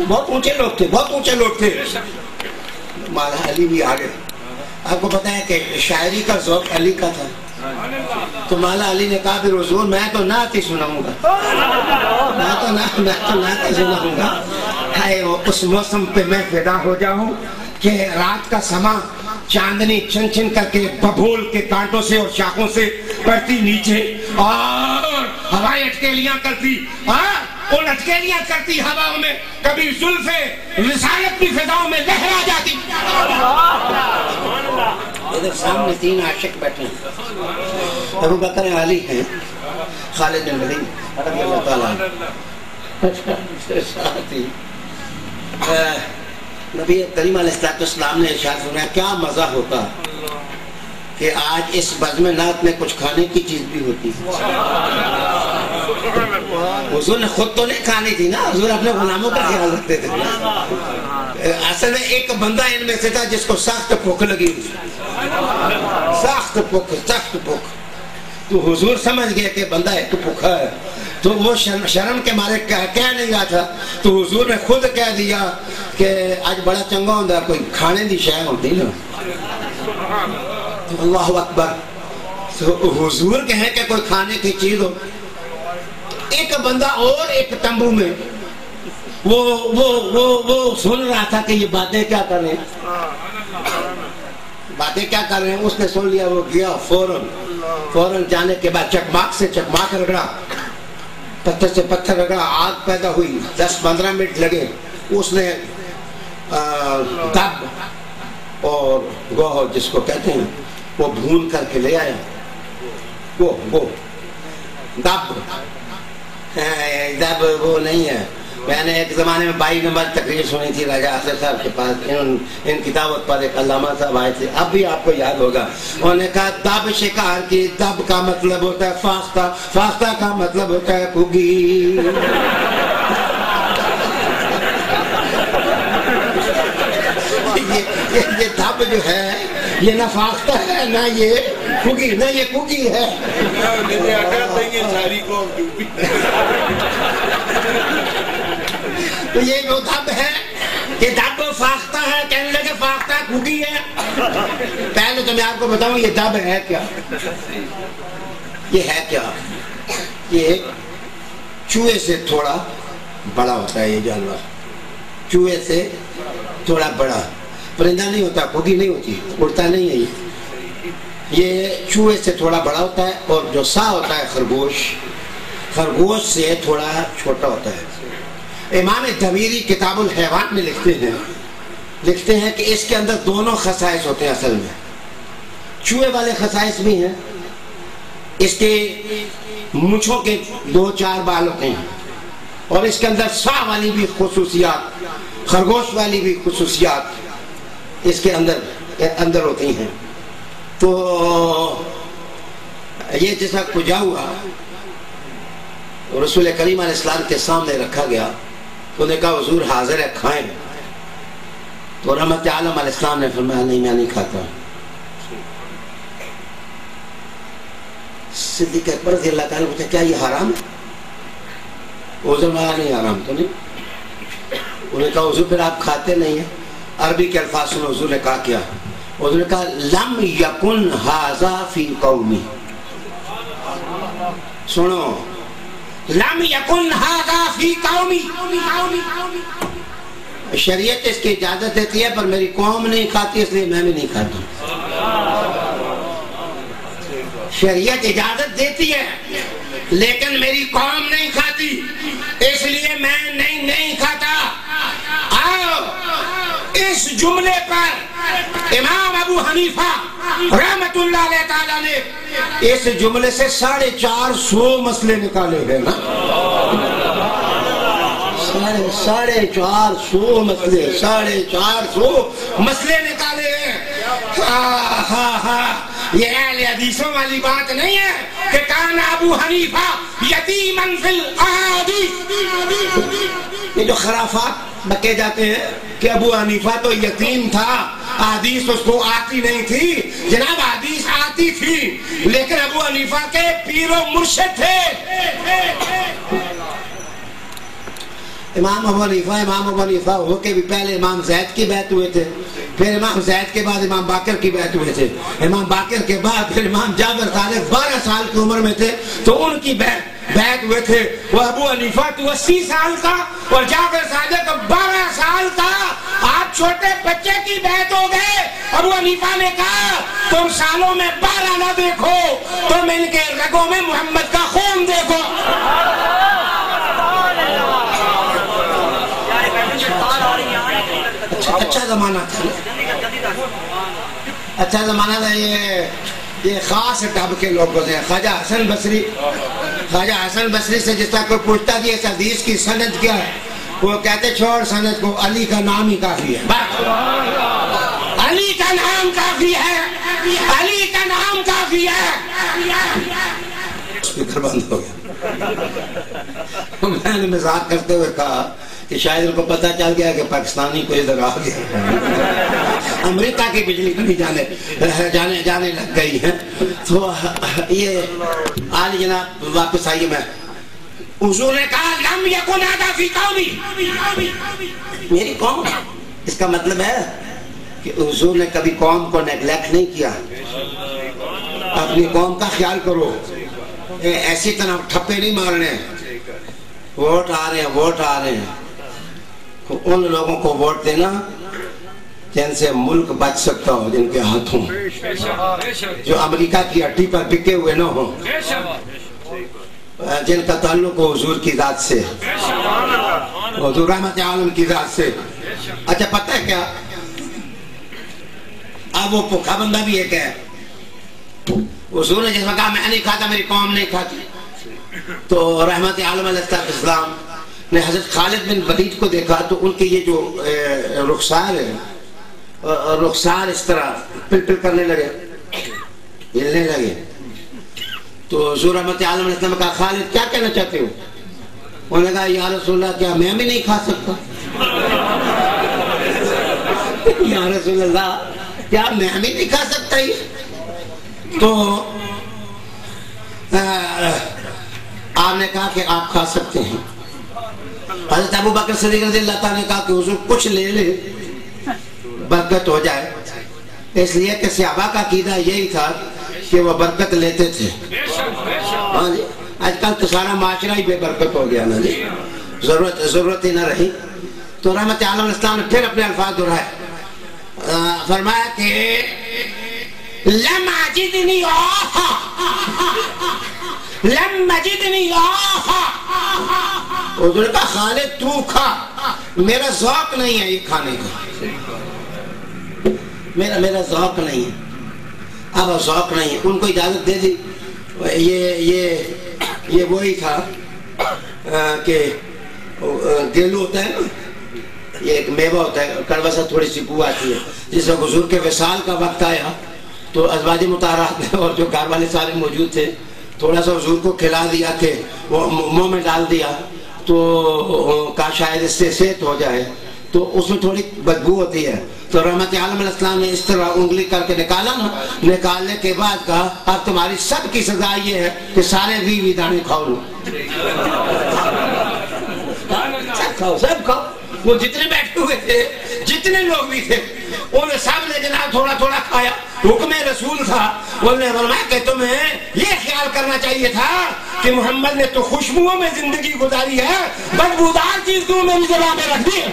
بہت اونچے لوگ تھے، بہت اونچے لوگ تھے. مولا علی بھی آ گئے. آپ کو پتا ہے کہ شاعری کا ذوق علی کا تھا. تو مولا علی نے کہا پھر حضور میں تو نعت ہی سناؤں گا، میں تو نعت ہی سناؤں گا. ہائے وہ اس موسم پہ میں فدا ہو جاؤں کہ رات کا سما چاندنی چن چن کر کے ببول کے کانٹوں سے اور شاخوں سے پڑتی نیچے اور ہوائیں اٹکیلیاں کرتی، اور اٹکیلیاں کرتی ہواؤں میں، کبھی زلف رسالت کی فضاؤں میں لہرا جاتی. ادھر سامنے 3 عاشق بیٹھے ہیں. ابو بکر علی ہیں، خالد بن ولید رضی اللہ تعالیٰ عنہ. نبی کریم علیہ السلام نے ارشاد فرمایا کیا مزہ ہوتا کہ آج اس بزم نعت میں کچھ کھانے کی چیز بھی ہوتی. حضور نے خود تو نہیں کھانی تھی نا، حضور اپنے غلاموں کا خیال رکھتے تھے. اصل میں ایک بندہ ان میں سے تھا جس کو سخت بھوک لگی ہوئی، سخت بھوک. تو حضور سمجھ گئے کہ بندہ ایک بھوکا ہے. تو وہ شرم کے مارے کہہ نہیں رہا تھا، تو حضور نے خود کہہ دیا کہ آج بڑا چنگا ہوتا کوئی کھانے دی شے ہوتی نا. اللہ اکبر. حضور کہیں کہ کوئی کھانے کی چیز ہو. ایک بندہ اور ایک تمبو میں وہ سن رہا تھا کہ یہ باتیں کیا کر رہے ہیں. اس نے سن لیا، وہ گیا فوراً جانے کے بعد چکماک سے چکماک رگڑا، پتھر سے پتھر رگڑا، آگ پیدا ہوئی. 10-15 منٹ لگے. اس نے دب اور گوہ جس کو کہتے ہیں وہ بھون کر کے لے آیا. وہ دب وہ نہیں ہے. میں نے ایک زمانے میں 22 نمبر تقریر سنی تھی راجہ حاضر صاحب کے پاس. ان کتابت پر ایک علامہ صاحب آئے تھے، اب بھی آپ کو یاد ہوگا. انہوں نے کہا دب شکار کی، دب کا مطلب ہوتا ہے فاختہ، فاختہ کا مطلب ہوتا ہے کھگی. یہ دب جو ہے یہ نہ فاختہ ہے نہ یہ کھگی، نہ یہ کھگی ہے. تو یہ جو دب ہے کہ دب فاختہ ہے، کہنے لگے فاختہ کھگی ہے. پہلے تو میں آپ کو بتاؤں یہ دب ہے کیا. یہ ہے کیا؟ یہ چوہے سے تھوڑا بڑا ہوتا ہے. یہ جانور چوہے سے تھوڑا بڑا، پرندہ نہیں ہوتا، کھگی نہیں ہوتی، اڑتا نہیں ہے. یہ چوہے سے تھوڑا بڑا ہوتا ہے. اور جو سا ہوتا ہے خرگوش سے تھوڑا چھوٹا ہوتا ہے. امام دمیری کتاب الحیوان میں لکھتے ہیں کہ اس کے اندر دونوں خصائص ہوتے ہیں. اصل میں چوہے والے خصائص بھی ہیں، اس کے مونچھوں کے 2-4 بال ہوتے ہیں، اور اس کے اندر سا والی بھی خصوصیات، خرگوش والی بھی خصوصیات اس کے اندر ہوتی ہیں. تو یہ جیسا کجا ہوا رسول کریم علیہ السلام کے سامنے رکھا گیا. تو نے کہا حضور حاضر ہے، کھائیں. تو رحمت عالم علیہ السلام نے فرمایا نہیں میں نہیں کھاتا. صدیق اکبر رضی اللہ تعالیٰ پوچھا کیا یہ حرام ہے؟ حضور نے نہیں حرام تو نہیں. انہوں نے کہا حضور پھر آپ کھاتے نہیں ہیں. عربی کے الفاظ سنو. حضور نے کہا کیا؟ حضور نے کہا لم یکن ھذا فی قومی. سنو، لم یکن ھذا فی قومی. شریعت اس کی اجازت دیتی ہے پر میری قوم نہیں کھاتی، اس لیے میں بھی نہیں کھاتا. شریعت اجازت دیتی ہے لیکن میری قوم نہیں کھاتی، اس لیے میں نہیں کھاتا. آؤ اس جملے پر امام ابو حنیفہ رحمت اللہ علیہ تعالیٰ نے اس جملے سے 450 مسئلے نکالے گئے نا. 450 مسئلے نکالے ہیں. یہ اہل حدیثوں والی بات نہیں ہے کہ کان ابو حنیفہ یتیمن فی الاحادیث. یہ جو خرافات بکے جاتے ہیں کہ ابو حنیفہ تو یتیم تھا، حدیث اس کو آتی نہیں تھی. جناب حدیث آتی تھی لیکن ابو حنیفہ کے پیر و مرشد تھے. امام ابو حنیفہ ہو کے بھی پہلے امام زید کی بیعت ہوئے تھے، پھر امام زید کے بعد امام باقر کی بیعت ہوئے تھے، امام باقر کے بعد پھر امام جعفر صادق 12 سال کی عمر میں تھے تو ان کی بیعت ہوئے تھے۔ وہ ابو حنیفہ تو 80 سال کا اور جعفر صادق 12 سال کا، آپ چھوٹے بچے کی بیعت ہو گئے۔ ابو حنیفہ نے کہا تم سالوں میں 12 نہ دیکھو، تم ان کے رگوں میں محمد کا خون دیکھو۔ اچھا زمانہ تھا، اچھا زمانہ تھا۔ یہ خاص ٹب کے لوگ ہوتے ہیں۔ خواجہ حسن بصری سے جس طرح کوئی پوچھتا کہ اس حدیث کی سند کیا ہے، وہ کہتے چھوڑ سند کو، علی کا نام ہی کافی ہے، علی کا نام کافی ہے، علی کا نام کافی ہے۔ اسپیکر بند ہو گیا۔ میں نے مزاق کرتے ہوئے کہا کہ شاید ان کو پتہ چل گیا کہ پاکستانی کو ادھر آ گیا، امریکہ کی بجلی کبھی جانے لگ گئی ہے۔ تو یہ آج جناب واپس آئیے، میں حضور نے کہا لم یکن ھذا فی قومی، میری قوم، اس کا مطلب ہے کہ حضور نے کبھی قوم کو نیگلیکٹ نہیں کیا۔ اپنی قوم کا خیال کرو، ایسی طرح ٹھپے نہیں مارنے، ووٹ آ رہے ہیں، ان لوگوں کو ووٹ دینا جن سے ملک بچ سکتا ہو، جن کے ہاتھوں جو امریکہ کی ہڈی پر بکے ہوئے نہ ہوں، جن کا تعلق ہو حضور کی ذات سے، حضور رحمت عالم کی ذات سے۔ اچھا پتہ ہے کیا، اب وہ بھوکا بندہ بھی ایک ہے، حضور نے جس میں کہا میں نہیں کھاتا، میری قوم نہیں کھاتی، تو رحمت عالم علیہ السلام نے حضرت خالد بن ولید کو دیکھا تو ان کے یہ جو رخسار ہے، رخسار اس طرح پل پل کرنے لگے، ہلنے لگے، تو حضور رحمت عالم علیہ السلام نے کہا خالد کیا کہنا چاہتے ہو؟ انہوں نے کہا یا رسول اللہ کیا میں بھی نہیں کھا سکتا؟ یا رسول اللہ کیا میں بھی نہیں کھا سکتا؟ تو آپ نے کہا کہ آپ کھا سکتے ہیں۔ حضرت ابو بکر صدیق رضی اللہ تعالیٰ نے کہا کہ حضور کچھ لے لے برکت ہو جائے، اس لیے کہ صحابہ کا عقیدہ یہی تھا کہ وہ برکت لیتے تھے۔ آج کل تو سارا معاشرہ ہی بے برکت ہو گیا نا جی، ضرورت ہی نہ رہی۔ تو رحمت عالم الاسلام نے پھر اپنے الفاظ دہرائے، فرمایا کہ لم اجدنی آہا، لم اجدنی آہا، حضور نے کہا خالد تو کھا، میرا ذوق نہیں ہے یہ کھانے کا، میرا ذوق نہیں ہے، اب ذوق نہیں ہے۔ ان کو اجازت دے دی۔ یہ وہی تھا کہ گیلو ہوتا ہے نا، یہ ایک میوہ ہوتا ہے، کڑوا سا تھوڑی سی بو آتی ہے، جس وقت حضور کے وصال کا وقت آیا تو ازواج مطہرات نے اور جو گھر والے سارے موجود تھے تھوڑا سا حضور کو کھلا دیا کہ وہ منہ میں ڈال دیا، تو کہا شاید اس سے صحت ہو جائے، تو اس میں تھوڑی بدبو ہوتی ہے، تو رحمت عالم علیہ السلام نے اس طرح انگلی کر کے نکالا نا، نکالنے کے بعد کہا اب تمہاری سب کی سزا یہ ہے کہ سارے وی دانے کھاؤ لو، سب کھاؤ، سب کھاؤ۔ وہ جتنے بیٹھے ہوئے تھے، جتنے لوگ بھی تھے، انہیں سب نے جناب تھوڑا تھوڑا کھایا، حکم رسول تھا۔ انہوں نے فرمایا کہ تمہیں یہ خیال کرنا چاہیے تھا کہ محمد نے تو خوشبوؤں میں زندگی گزاری ہے، بدبودار چیز کیوں میری زبان میں رکھ دی ہے؟